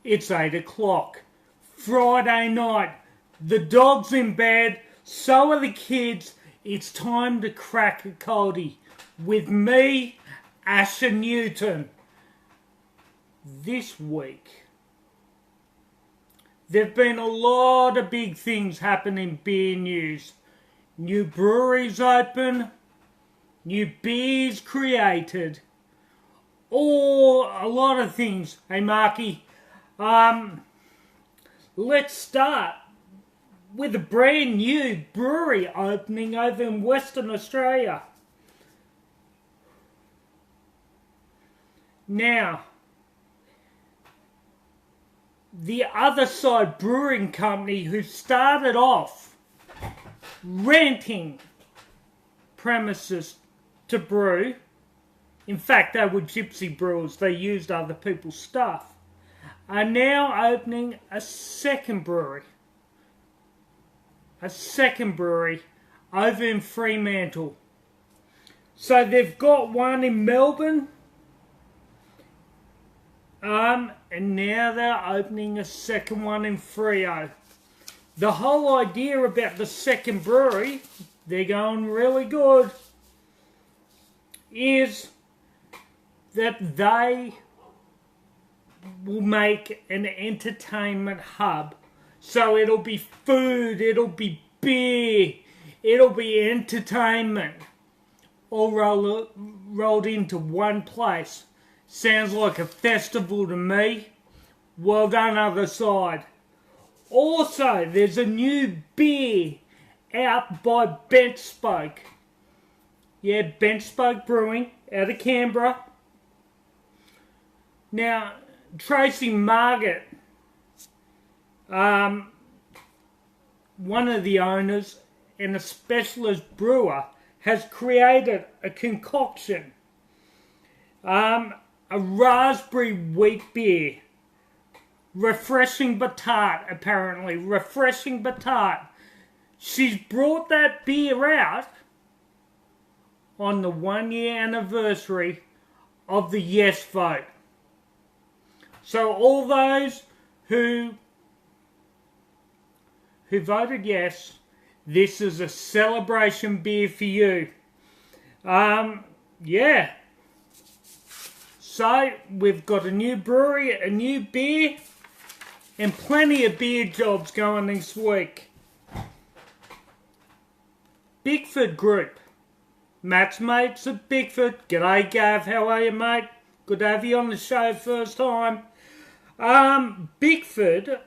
It's 8 o'clock. Friday night. The dog's in bed. So are the kids. It's time to crack a coldie. With me, Asher Newton. This week, there've been a lot of big things happening in beer news. New breweries open. New beers created. Or a lot of things. Hey Marky, let's start with a brand new brewery opening over in Western Australia. Now, the Other Side Brewing Company, who started off renting premises to brew, in fact they were gypsy brewers, they used other people's stuff, are now opening a second brewery over in Fremantle. So they've got one in Melbourne, and now they're opening a second one in Freo. The whole idea about the second brewery, they're going really good, is that they will make an entertainment hub. So it'll be food, it'll be beer, it'll be entertainment, all rolled into one place. Sounds like a festival to me. Well done, Other Side. Also, there's a new beer out by Bench Spoke. Yeah, Bench Spoke Brewing out of Canberra. Now, Tracy Margaret, one of the owners and a specialist brewer, has created a concoction. A raspberry wheat beer. Refreshing but tart, apparently. Refreshing but tart. She's brought that beer out on the 1 year anniversary of the yes vote. So all those who voted yes, this is a celebration beer for you. Yeah. So we've got a new brewery, a new beer, and plenty of beer jobs going this week. Bigford Group. Matt's mates at Bigford. G'day Gav, how are you mate? Good to have you on the show first time. Bigford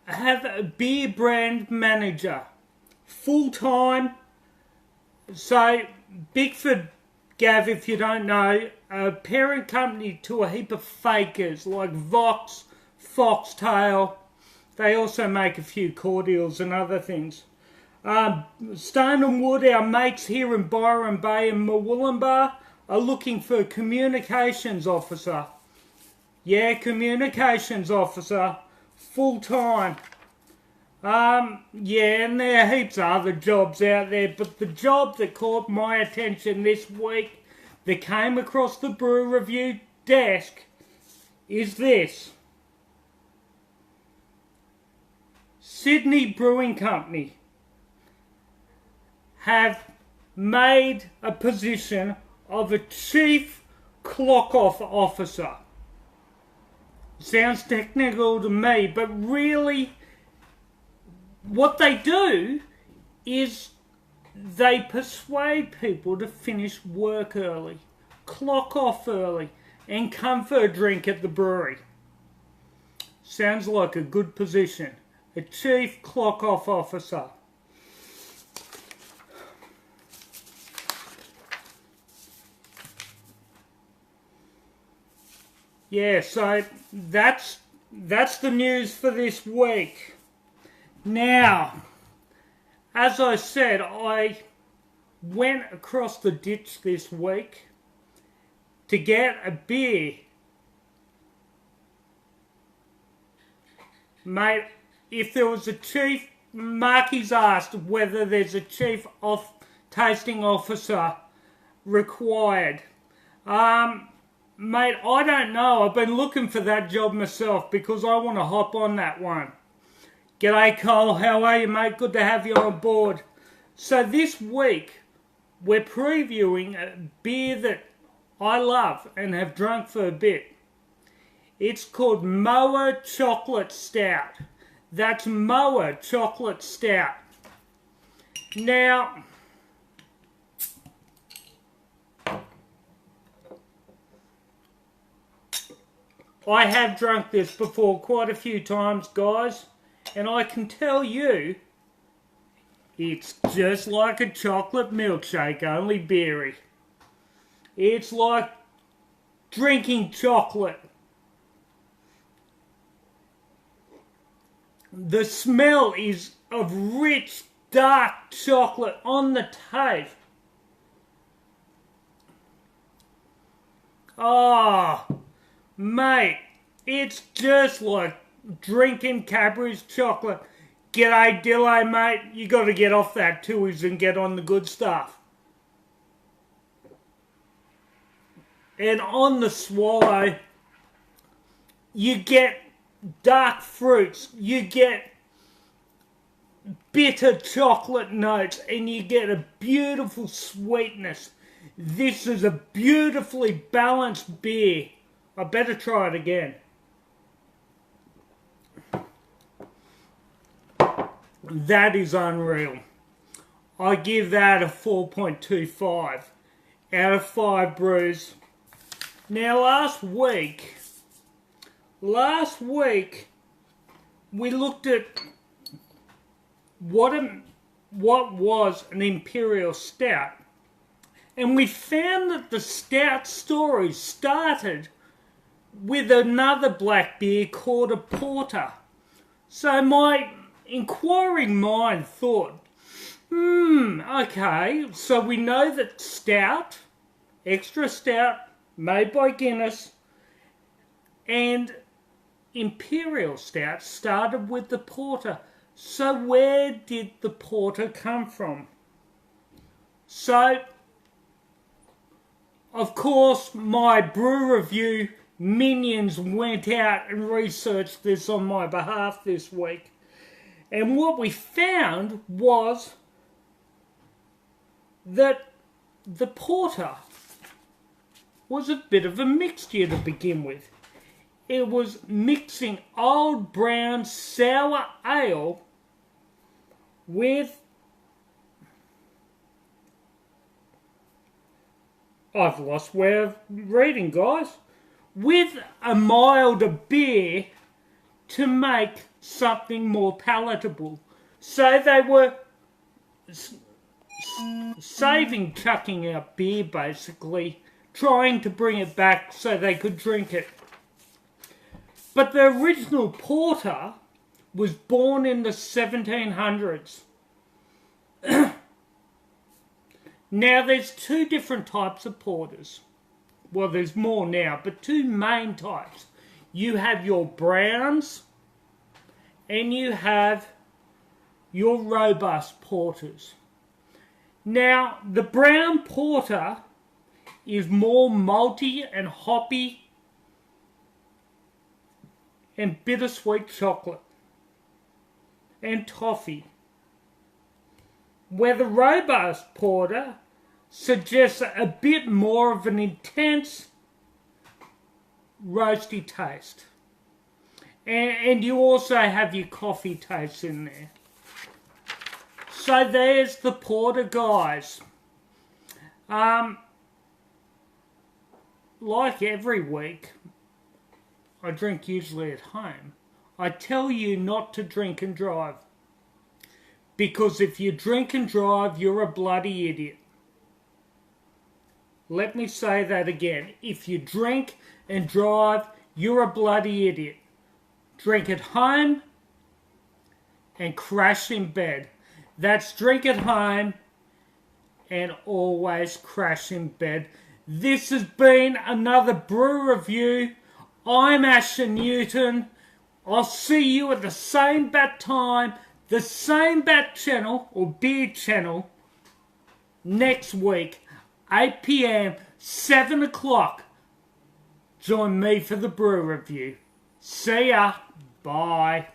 have a beer brand manager. Full time. So Bigford, Gav, if you don't know, a parent company to a heap of fakers like Vox, Foxtail. They also make a few cordials and other things. Stone and Wood, our mates here in Byron Bay and Murwillumbah, are looking for a communications officer. Yeah, communications officer, full time. Yeah, and there are heaps of other jobs out there, but the job that caught my attention this week, that came across the Brew Review desk, is this. Sydney Brewing Company have made a position of a chief clock-off officer. Sounds technical to me, but really what they do is they persuade people to finish work early, clock off early, and come for a drink at the brewery. Sounds like a good position. A chief clock-off officer. Yeah, so that's the news for this week. Now, as I said, I went across the ditch this week to get a beer. Mate, if there was a chief, Marky's asked whether there's a chief tasting officer required. Mate, I don't know. I've been looking for that job myself because I want to hop on that one. G'day Cole, how are you mate? Good to have you on board. So this week, we're previewing a beer that I love and have drunk for a bit. It's called Moa Chocolate Stout. That's Moa Chocolate Stout. Now, I have drunk this before quite a few times, guys, and I can tell you, it's just like a chocolate milkshake, only beery. It's like drinking chocolate. The smell is of rich, dark chocolate on the taste. Oh, mate, it's just like drinking Cadbury's chocolate. G'day Dillo, mate. You got to get off that tooies and get on the good stuff. And on the swallow, you get dark fruits, you get bitter chocolate notes, and you get a beautiful sweetness. This is a beautifully balanced beer. I better try it again. That is unreal. I give that a 4.25 out of 5 brews. Now last week we looked at what was an imperial stout, and we found that the stout story started with another black beer called a porter. So my inquiring mind thought, okay, so we know that stout, extra stout, made by Guinness, and imperial stout started with the porter. So where did the porter come from? So, of course, my brew review minions went out and researched this on my behalf this week. And what we found was that the porter was a bit of a mixture to begin with. It was mixing old brown sour ale with, I've lost where I'm reading, guys, with a milder beer to make something more palatable. So they were saving chucking out beer, basically, trying to bring it back so they could drink it. But the original porter was born in the 1700s. Now there's two different types of porters. Well, there's more now, but two main types. You have your browns and you have your robust porters. Now, the brown porter is more malty and hoppy and bittersweet chocolate and toffee, where the robust porter suggests a bit more of an intense roasty taste. And you also have your coffee taste in there. So there's the porter, guys. Like every week, I drink usually at home. I tell you not to drink and drive. Because if you drink and drive, you're a bloody idiot. Let me say that again. If you drink and drive, you're a bloody idiot. Drink at home and crash in bed. That's drink at home and always crash in bed. This has been another brew review. I'm Asher Newton. I'll see you at the same bat time, the same bat channel or beer channel next week, 8 p.m, 7 o'clock. join me for the brew review. See ya. Bye.